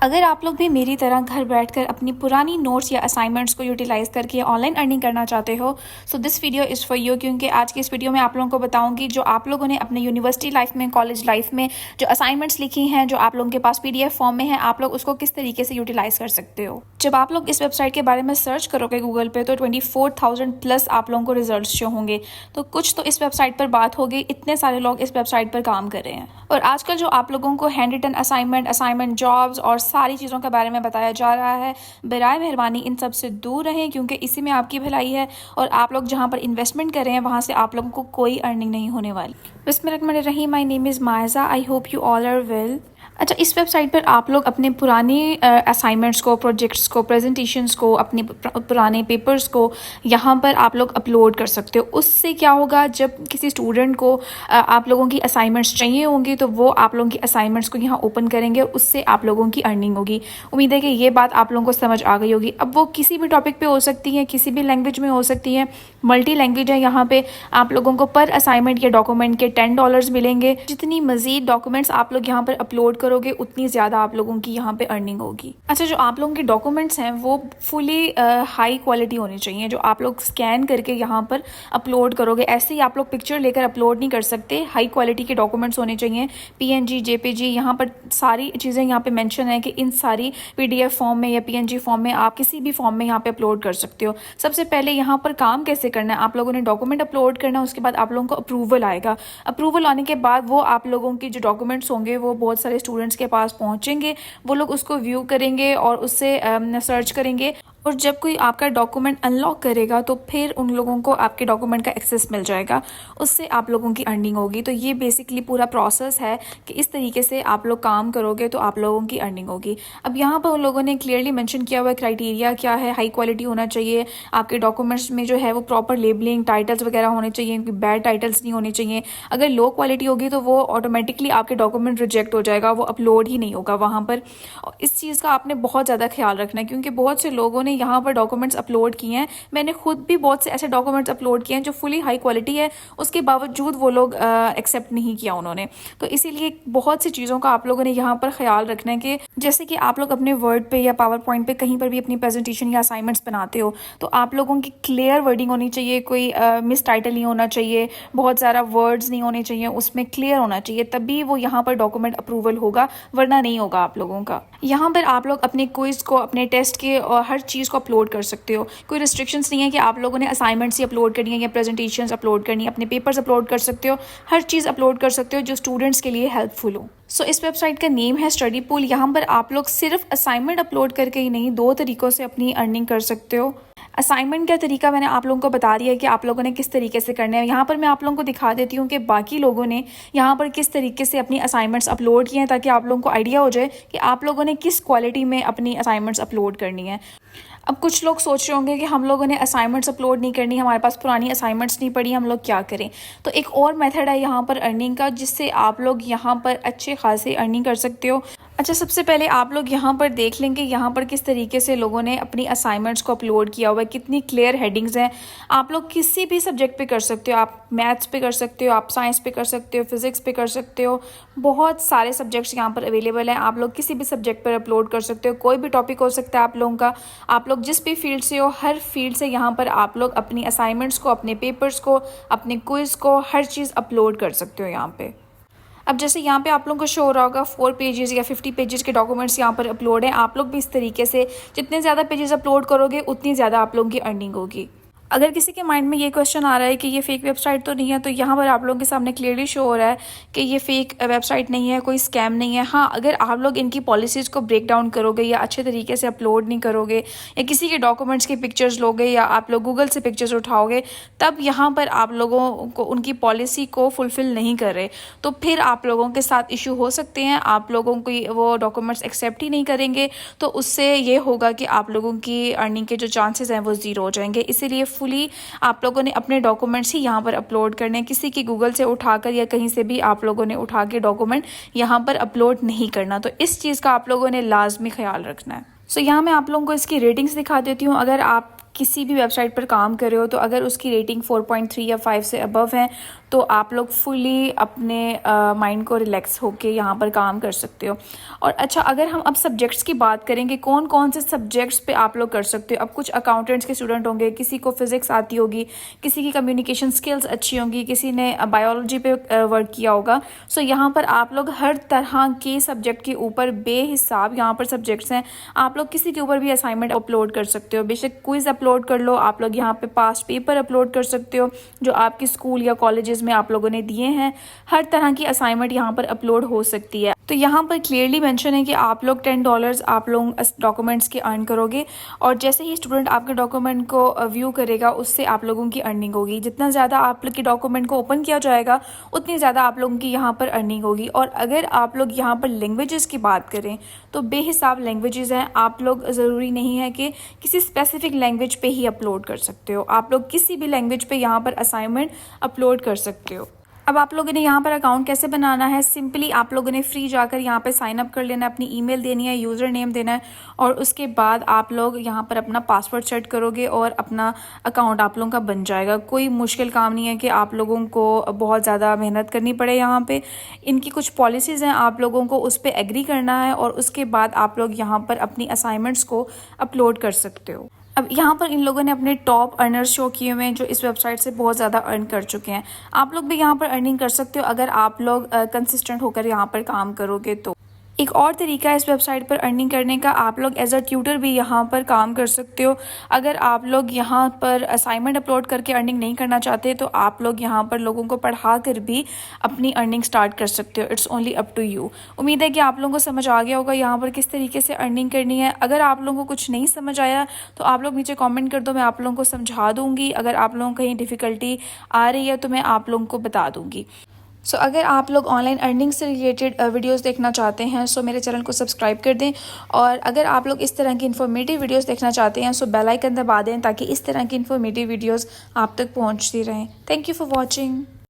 अगर आप लोग भी मेरी तरह घर बैठकर अपनी पुरानी नोट्स या असाइनमेंट्स को यूटिलाइज करके ऑनलाइन अर्निंग करना चाहते हो, so this video is for you. क्योंकि आज की इस वीडियो में आप लोगों को बताऊंगी जो आप लोगों ने अपने यूनिवर्सिटी लाइफ में, कॉलेज लाइफ में जो असाइनमेंट्स लिखी हैं, जो आप लोगों के पास पीडीएफ फॉर्म में है, आप लोग उसको किस तरीके से यूटिलाइज कर सकते हो। जब आप लोग इस वेबसाइट के बारे में सर्च करोगे गूगल पे, तो 24,000 प्लस आप लोगों को रिजल्ट शो होंगे। तो कुछ तो इस वेबसाइट पर बात होगी, इतने सारे लोग इस वेबसाइट पर काम कर रहे हैं। और आजकल जो आप लोगों को हैंड रिटन असाइनमेंट जॉब्स और सारी चीज़ों के बारे में बताया जा रहा है, बराए मेहरबानी इन सब से दूर रहें, क्योंकि इसी में आपकी भलाई है। और आप लोग जहाँ पर इन्वेस्टमेंट कर रहे हैं वहाँ से आप लोगों को कोई अर्निंग नहीं होने वाली। बिस्मिल्लाहिर्रहमानिर्रहीम, my name is Maiza, I hope you all are well. अच्छा, इस वेबसाइट पर आप लोग अपने पुराने असाइनमेंट्स को, प्रोजेक्ट्स को, प्रेजेंटेशंस को, अपने पुराने पेपर्स को यहाँ पर आप लोग अपलोड कर सकते हो। उससे क्या होगा, जब किसी स्टूडेंट को आप लोगों की असाइनमेंट्स चाहिए होंगी तो वो आप लोगों की असाइनमेंट्स को यहाँ ओपन करेंगे, उससे आप लोगों की अर्निंग होगी। उम्मीद है कि ये बात आप लोगों को समझ आ गई होगी। अब वो किसी भी टॉपिक पे हो सकती है, किसी भी लैंग्वेज में हो सकती है, मल्टी लैंग्वेज है। यहाँ पे आप लोगों को पर असाइनमेंट या डॉक्यूमेंट के $10 मिलेंगे। जितनी मजीद डॉक्यूमेंट्स आप लोग यहाँ पर अपलोड करोगे उतनी ज़्यादा आप लोगों की यहाँ पे अर्निंग होगी। अच्छा, जो आप लोगों के डॉक्यूमेंट्स हैं वो फुली हाई क्वालिटी होनी चाहिए, जो आप लोग स्कैन करके यहाँ पर अपलोड करोगे। ऐसे ही आप लोग पिक्चर लेकर अपलोड नहीं कर सकते, हाई क्वालिटी के डॉक्यूमेंट्स होने चाहिए। PNG, JPG, यहाँ पर सारी चीज़ें यहाँ पे मेंशन है कि इन सारी PDF फॉर्म में या PNG फॉर्म में, आप किसी भी फॉर्म में यहाँ पे अपलोड कर सकते हो। सबसे पहले यहाँ पर काम कैसे करना है, आप लोगों ने डॉक्यूमेंट अपलोड करना है, उसके बाद आप लोगों को अप्रूवल आएगा। अप्रूवल आने के बाद वो आप लोगों की जो डॉक्यूमेंट्स होंगे वो बहुत सारे स्टूडेंट्स के पास पहुंचेंगे। वो लोग उसको व्यू करेंगे और उससे सर्च करेंगे, और जब कोई आपका डॉक्यूमेंट अनलॉक करेगा तो फिर उन लोगों को आपके डॉक्यूमेंट का एक्सेस मिल जाएगा, उससे आप लोगों की अर्निंग होगी। तो ये बेसिकली पूरा प्रोसेस है कि इस तरीके से आप लोग काम करोगे तो आप लोगों की अर्निंग होगी। अब यहाँ पर उन लोगों ने क्लियरली मेंशन किया हुआ है क्राइटेरिया क्या है। हाई क्वालिटी होना चाहिए, आपके डॉक्यूमेंट्स में जो है वो प्रॉपर लेबलिंग, टाइटल्स वगैरह होने चाहिए, बैड टाइटल्स नहीं होने चाहिए। अगर लो क्वालिटी होगी तो वो ऑटोमेटिकली आपके डॉक्यूमेंट रिजेक्ट हो जाएगा, वो अपलोड ही नहीं होगा वहाँ पर। इस चीज़ का आपने बहुत ज़्यादा ख्याल रखना है, क्योंकि बहुत से लोगों ने यहाँ पर डॉक्यूमेंट्स अपलोड किए हैं। मैंने खुद भी बहुत से ऐसे डॉक्यूमेंट्स अपलोड किए हैं जो फुली हाई क्वालिटी है, उसके बावजूद वो लोग एक्सेप्ट नहीं किया उन्होंने। तो इसीलिए बहुत सी चीज़ों का आप लोगों ने यहाँ पर ख्याल रखना है कि जैसे कि आप लोग अपने वर्ड पे या पावर पॉइंट पे कहीं पर भी अपनी प्रेजेंटेशन या असाइनमेंट्स बनाते हो तो आप लोगों की क्लियर वर्डिंग होनी चाहिए, कोई मिस टाइटल नहीं होना चाहिए, बहुत ज़्यादा वर्ड्स नहीं होने चाहिए, उसमें क्लियर होना चाहिए, तभी वो यहाँ पर डॉक्यूमेंट अप्रूवल होगा, वरना नहीं होगा आप लोगों का। यहाँ पर आप लोग अपने क्विज को, अपने टेस्ट के और हर चीज़ को अपलोड कर सकते हो। कोई रिस्ट्रिक्शंस नहीं है कि आप लोगों ने असाइनमेंट्स ही अपलोड करनी है या प्रेजेंटेशंस अपलोड करनी है, अपने पेपर्स अपलोड कर सकते हो, हर चीज़ अपलोड कर सकते हो जो स्टूडेंट्स के लिए हेल्पफुल हो। सो इस वेबसाइट का नेम है स्टडी पूल। यहाँ पर आप लोग सिर्फ असाइनमेंट अपलोड करके ही नहीं, दो तरीक़ों से अपनी अर्निंग कर सकते हो। असाइनमेंट का तरीका मैंने आप लोगों को बता दिया कि आप लोगों ने किस तरीके से करने हैं। यहाँ पर मैं आप लोगों को दिखा देती हूँ कि बाकी लोगों ने यहाँ पर किस तरीके से अपनी असाइनमेंट्स अपलोड किए हैं, ताकि आप लोगों को आइडिया हो जाए कि आप लोगों ने किस क्वालिटी में अपनी असाइनमेंट्स अपलोड करनी है। अब कुछ लोग सोच रहे होंगे कि हम लोगों ने असाइनमेंट्स अपलोड नहीं करनी, हमारे पास पुरानी असाइनमेंट्स नहीं पड़ी, हम लोग क्या करें। तो एक और मेथड है यहाँ पर अर्निंग का, जिससे आप लोग यहाँ पर अच्छे खासे अर्निंग कर सकते हो। अच्छा, सबसे पहले आप लोग यहाँ पर देख लेंगे यहाँ पर किस तरीके से लोगों ने अपनी असाइनमेंट्स को अपलोड किया हुआ है, कितनी क्लियर हेडिंग्स हैं। आप लोग किसी भी सब्जेक्ट पे कर सकते हो, आप मैथ्स पे कर सकते हो, आप साइंस पे कर सकते हो, फिजिक्स पे कर सकते हो, बहुत सारे सब्जेक्ट्स यहाँ पर अवेलेबल हैं। आप लोग किसी भी सब्जेक्ट पर अपलोड कर सकते हो, कोई भी टॉपिक हो सकता है आप लोगों का। आप लोग जिस भी फील्ड से हो, हर फील्ड से यहाँ पर आप लोग अपनी असाइनमेंट्स को, अपने पेपर्स को, अपने क्विज को, हर चीज़ अपलोड कर सकते हो यहाँ पे। अब जैसे यहाँ पे आप लोगों को शो हो रहा होगा 4 पेजेस या 50 पेजेस के डॉक्यूमेंट्स यहाँ पर अपलोड हैं। आप लोग भी इस तरीके से जितने ज़्यादा पेजेस अपलोड करोगे उतनी ज़्यादा आप लोगों की अर्निंग होगी। अगर किसी के माइंड में ये क्वेश्चन आ रहा है कि ये फेक वेबसाइट तो नहीं है, तो यहाँ पर आप लोगों के सामने क्लियरली शो हो रहा है कि ये फेक वेबसाइट नहीं है, कोई स्कैम नहीं है। हाँ, अगर आप लोग इनकी पॉलिसीज़ को ब्रेक डाउन करोगे या अच्छे तरीके से अपलोड नहीं करोगे या किसी के डॉक्यूमेंट्स के पिक्चर्स लोगे या आप लोग गूगल से पिक्चर्स उठाओगे, तब यहाँ पर आप लोगों को उनकी पॉलिसी को फुलफ़िल नहीं कर रहे, तो फिर आप लोगों के साथ इशू हो सकते हैं। आप लोगों को वो डॉक्यूमेंट्स एक्सेप्ट ही नहीं करेंगे, तो उससे ये होगा कि आप लोगों की अर्निंग के जो चांसेस हैं वो ज़ीरो हो जाएंगे। इसीलिए फुली आप लोगों ने अपने डॉक्यूमेंट्स ही यहाँ पर अपलोड करने हैं। किसी की गूगल से उठाकर या कहीं से भी आप लोगों ने उठा के डॉक्यूमेंट यहाँ पर अपलोड नहीं करना। तो इस चीज़ का आप लोगों ने लाजमी ख्याल रखना है। सो यहाँ मैं आप लोगों को इसकी रेटिंग्स दिखा देती हूँ। अगर आप किसी भी वेबसाइट पर काम कर रहे हो तो अगर उसकी रेटिंग 4.3 या 5 से अबव है तो आप लोग फुली अपने माइंड को रिलैक्स होके यहाँ पर काम कर सकते हो। और अच्छा, अगर हम अब सब्जेक्ट्स की बात करेंगे, कौन कौन से सब्जेक्ट्स पे आप लोग कर सकते हो। अब कुछ अकाउंटेंट्स के स्टूडेंट होंगे, किसी को फिजिक्स आती होगी, किसी की कम्युनिकेशन स्किल्स अच्छी होंगी, किसी ने बायोलॉजी पे वर्क किया होगा। सो यहाँ पर आप लोग हर तरह के सब्जेक्ट के ऊपर बेहिसाब यहाँ पर सब्जेक्ट्स हैं, आप लोग किसी के ऊपर भी असाइनमेंट अपलोड कर सकते हो। बेशक क्विज अपलोड कर लो, आप लोग यहाँ पे पास्ट पेपर अपलोड कर सकते हो जो आपके स्कूल या कॉलेजेस में आप लोगों ने दिए हैं। हर तरह की असाइनमेंट यहाँ पर अपलोड हो सकती है। तो यहाँ पर क्लियरली मेंशन है कि आप लोग $10 आप लोग डॉक्यूमेंट्स के अर्न करोगे, और जैसे ही स्टूडेंट आपके डॉक्यूमेंट को व्यू करेगा उससे आप लोगों की अर्निंग होगी। जितना ज़्यादा आप लोग के डॉक्यूमेंट को ओपन किया जाएगा उतनी ज़्यादा आप लोगों की यहाँ पर अर्निंग होगी। और अगर आप लोग यहाँ पर लैंग्वेजेस की बात करें तो बेहिसाब लैंग्वेजेस हैं। आप लोग ज़रूरी नहीं है कि किसी स्पेसिफिक लैंग्वेज पे ही अपलोड कर सकते हो, आप लोग किसी भी लैंग्वेज पे यहाँ पर असाइनमेंट अपलोड कर सकते हो। अब आप लोगों ने यहाँ पर अकाउंट कैसे बनाना है, सिंपली आप लोगों ने फ्री जाकर यहाँ पे साइन अप कर लेना है, अपनी ईमेल देनी है, यूज़र नेम देना है, और उसके बाद आप लोग यहाँ पर अपना पासवर्ड सेट करोगे और अपना अकाउंट आप लोगों का बन जाएगा। कोई मुश्किल काम नहीं है कि आप लोगों को बहुत ज़्यादा मेहनत करनी पड़े। यहाँ पे इनकी कुछ पॉलिसीज़ हैं, आप लोगों को उस पर एग्री करना है और उसके बाद आप लोग यहाँ पर अपनी असाइनमेंट्स को अपलोड कर सकते हो। अब यहाँ पर इन लोगों ने अपने टॉप अर्नर्स शो किए हुए हैं जो इस वेबसाइट से बहुत ज़्यादा अर्न कर चुके हैं। आप लोग भी यहाँ पर अर्निंग कर सकते हो अगर आप लोग कंसिस्टेंट होकर यहाँ पर काम करोगे तो। एक और तरीका है इस वेबसाइट पर अर्निंग करने का, आप लोग एज अ ट्यूटर भी यहाँ पर काम कर सकते हो। अगर आप लोग यहाँ पर असाइनमेंट अपलोड करके अर्निंग नहीं करना चाहते तो आप लोग यहाँ पर लोगों को पढ़ा कर भी अपनी अर्निंग स्टार्ट कर सकते हो। It's only up to you. उम्मीद है कि आप लोगों को समझ आ गया होगा यहाँ पर किस तरीके से अर्निंग करनी है। अगर आप लोगों को कुछ नहीं समझ आया तो आप लोग नीचे कॉमेंट कर दो, मैं आप लोगों को समझा दूँगी। अगर आप लोगों को कहीं डिफ़िकल्टी आ रही है तो मैं आप लोगों को बता दूँगी। सो अगर आप लोग ऑनलाइन अर्निंग से रिलेटेड वीडियोस देखना चाहते हैं सो मेरे चैनल को सब्सक्राइब कर दें, और अगर आप लोग इस तरह की इन्फॉर्मेटिव वीडियोस देखना चाहते हैं सो बेल आइकन दबा दें ताकि इस तरह की इन्फॉर्मेटिव वीडियोस आप तक पहुंचती रहें। Thank you for watching.